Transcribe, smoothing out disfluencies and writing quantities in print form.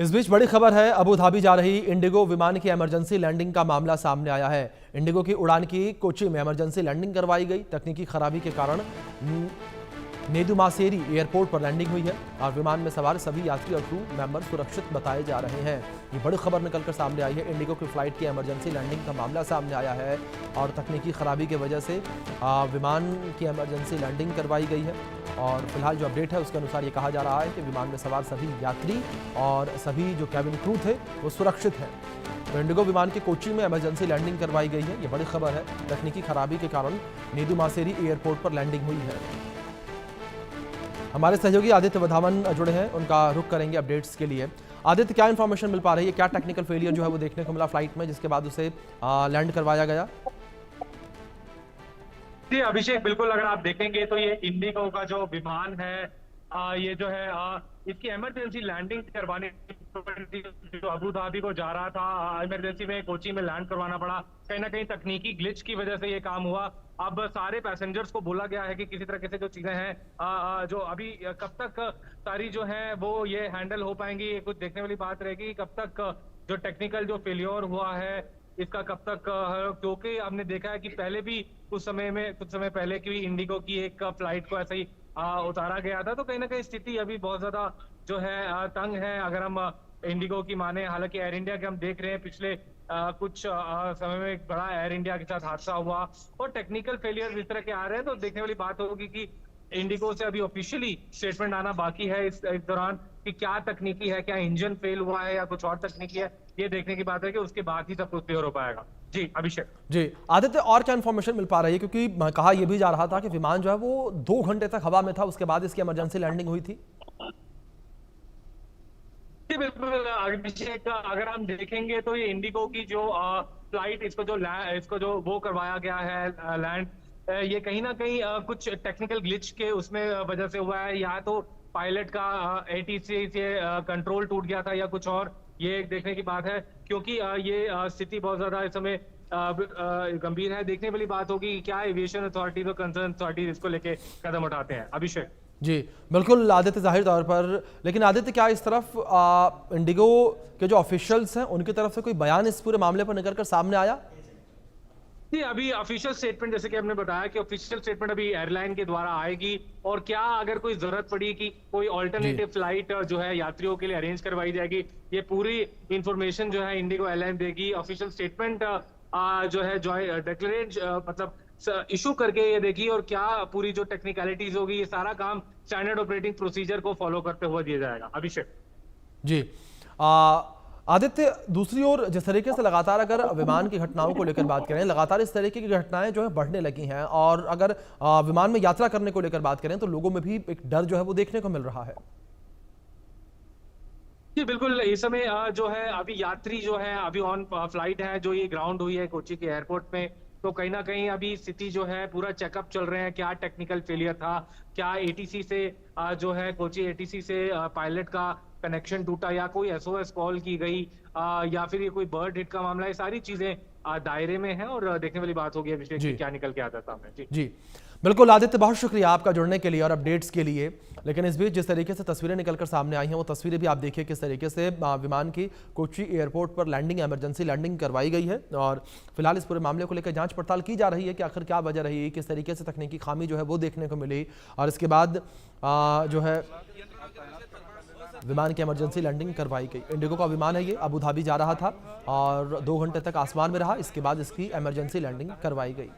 इस बीच बड़ी खबर है, अबू धाबी जा रही इंडिगो विमान की इमरजेंसी लैंडिंग का मामला सामने आया है। इंडिगो की उड़ान की कोची में इमरजेंसी लैंडिंग करवाई गई। तकनीकी खराबी के कारण नेदुमासेरी एयरपोर्ट पर लैंडिंग हुई है और विमान में सवार सभी यात्री और क्रू मेंबर सुरक्षित बताए जा रहे हैं। ये बड़ी खबर निकलकर सामने आई है। इंडिगो की फ्लाइट की इमरजेंसी लैंडिंग का मामला सामने आया है और तकनीकी खराबी की वजह से विमान की इमरजेंसी लैंडिंग करवाई गई है। और फिलहाल जो अपडेट है उसके अनुसार ये कहा जा रहा है कि विमान में सवार सभी यात्री और सभी जो कैबिन क्रू थे वो सुरक्षित हैं। तो इंडिगो विमान की कोची में इमरजेंसी लैंडिंग करवाई गई है। ये बड़ी खबर है। तकनीकी खराबी के कारण नेदुमासेरी एयरपोर्ट पर लैंडिंग हुई है। हमारे सहयोगी आदित्य वधावन जुड़े हैं, उनका रुख करेंगे अपडेट्स के लिए। आदित्य, क्या इन्फॉर्मेशन मिल पा रही है, क्या टेक्निकल फेलियर जो है वो देखने को मिला फ्लाइट में जिसके बाद उसे लैंड करवाया गया? जी अभिषेक, बिल्कुल अगर आप देखेंगे तो ये इंडिगो का जो विमान है ये जो है इसकी इमरजेंसी लैंडिंग करवाने जो अबू धाबी को जा रहा था, इमरजेंसी में कोची में लैंड करवाना पड़ा। कहीं ना कहीं तकनीकी ग्लिच की वजह से ये काम हुआ। अब सारे पैसेंजर्स को बोला गया है कि किसी तरीके से जो चीजें हैं जो अभी कब तक सारी जो है वो ये हैंडल हो पाएंगी, ये कुछ देखने वाली बात रहेगी। कब तक जो टेक्निकल जो फेलियर हुआ है इसका कब तक, क्योंकि हमने देखा है कि पहले भी कुछ समय पहले की इंडिगो की एक फ्लाइट को ऐसे ही उतारा गया था। तो कहीं ना कहीं स्थिति अभी बहुत ज्यादा जो है तंग है अगर हम इंडिगो की माने। हालांकि एयर इंडिया के हम देख रहे हैं पिछले कुछ समय में एक बड़ा एयर इंडिया के साथ हादसा हुआ और टेक्निकल फेलियर इस तरह के आ रहे हैं। तो देखने वाली बात होगी कि इंडिगो से अभी ऑफिशियली स्टेटमेंट आना बाकी है इस दौरान कि क्या तकनीकी है, क्या इंजन फेल हुआ है या कुछ और तकनीकी है। ये देखने की बात है कि उसके बाद ही सब कुछ क्लियर हो पाएगा। जी अभिषेक। जी आदित्य, और क्या इन्फॉर्मेशन मिल पा रही है, क्योंकि कहा यह भी जा रहा था कि विमान जो है वो 2 घंटे तक हवा में था, उसके बाद इसकी इमरजेंसी लैंडिंग हुई थी। जी बिल्कुल अभिषेक, अगर हम देखेंगे तो ये इंडिगो की जो फ्लाइट इसको जो वो करवाया गया है लैंड, ये कहीं ना कहीं कुछ टेक्निकल ग्लिच के उसमें वजह से हुआ है। या तो पायलट का एटीसी से कंट्रोल टूट गया था या कुछ और, ये एक देखने की बात है। क्योंकि ये स्थिति बहुत ज्यादा इस समय गंभीर है। देखने वाली बात होगी कि क्या एविएशन अथॉरिटीज और कंसर्न अथॉरिटीज इसको लेके कदम उठाते हैं। अभिषेक। जी बिल्कुल आदित्य, जाहिर तौर पर। लेकिन आदित्य, क्या इस तरफ इंडिगो के जो ऑफिशियल्स हैं उनकी तरफ से कोई बयान इस पूरे मामले पर निकलकर सामने आया? जी अभी ऑफिशियल स्टेटमेंट, जैसे कि हमने बताया कि ऑफिशियल स्टेटमेंट अभी एयरलाइन के द्वारा आएगी और क्या अगर कोई जरूरत पड़ी कि कोई ऑल्टरनेटिव फ्लाइट जो है यात्रियों के लिए अरेंज करवाई जाएगी, ये पूरी इंफॉर्मेशन जो है इंडिगो एयरलाइन देगी। ऑफिशियल स्टेटमेंट जो है डिक्लेरेट मतलब इशू करके ये देखिए, और क्या पूरी जो टेक्निकलिटीज होगी ये सारा काम स्टैंडर्ड ऑपरेटिंग प्रोसीजर को फॉलो करते हुए दिया जाएगा। अभिषेक। जी आदित्य, दूसरी ओर जिस तरीके से लगातार अगर विमान की घटनाओं को लेकर बात करें, लगातार इस तरीके की घटनाएं जो है बढ़ने लगी हैं और अगर विमान में यात्रा करने को लेकर बात करें तो लोगों में भी एक डर जो है वो देखने को मिल रहा है। जी बिल्कुल, इस समय जो है अभी यात्री जो है अभी ऑन फ्लाइट है, जो ये ग्राउंड हुई है कोची के एयरपोर्ट में। तो कहीं ना कहीं अभी स्थिति जो है पूरा चेकअप चल रहे हैं, क्या टेक्निकल फेलियर था, क्या एटीसी से जो है कोची एटीसी से पायलट का कनेक्शन टूटा या कोई एसओएस कॉल की गई या फिर ये कोई बर्ड हिट का मामला। ये सारी चीजें दायरे में है और देखने वाली बात होगी अभिषेक कि क्या निकल के आता है सामने। जी बिल्कुल आदित्य, बहुत शुक्रिया आपका जुड़ने के लिए और अपडेट्स के लिए। लेकिन इस बीच जिस तरीके से तस्वीरें निकलकर सामने आई हैं वो तस्वीरें भी आप देखिए किस तरीके से विमान की कोची एयरपोर्ट पर लैंडिंग, इमरजेंसी लैंडिंग करवाई गई है। और फिलहाल इस पूरे मामले को लेकर जांच पड़ताल की जा रही है कि आखिर क्या वजह रही, किस तरीके से तकनीकी खामी जो है वो देखने को मिली और इसके बाद जो है विमान की इमरजेंसी लैंडिंग करवाई गई। इंडिगो का विमान है ये, अबू धाबी जा रहा था और 2 घंटे तक आसमान में रहा, इसके बाद इसकी इमरजेंसी लैंडिंग करवाई गई।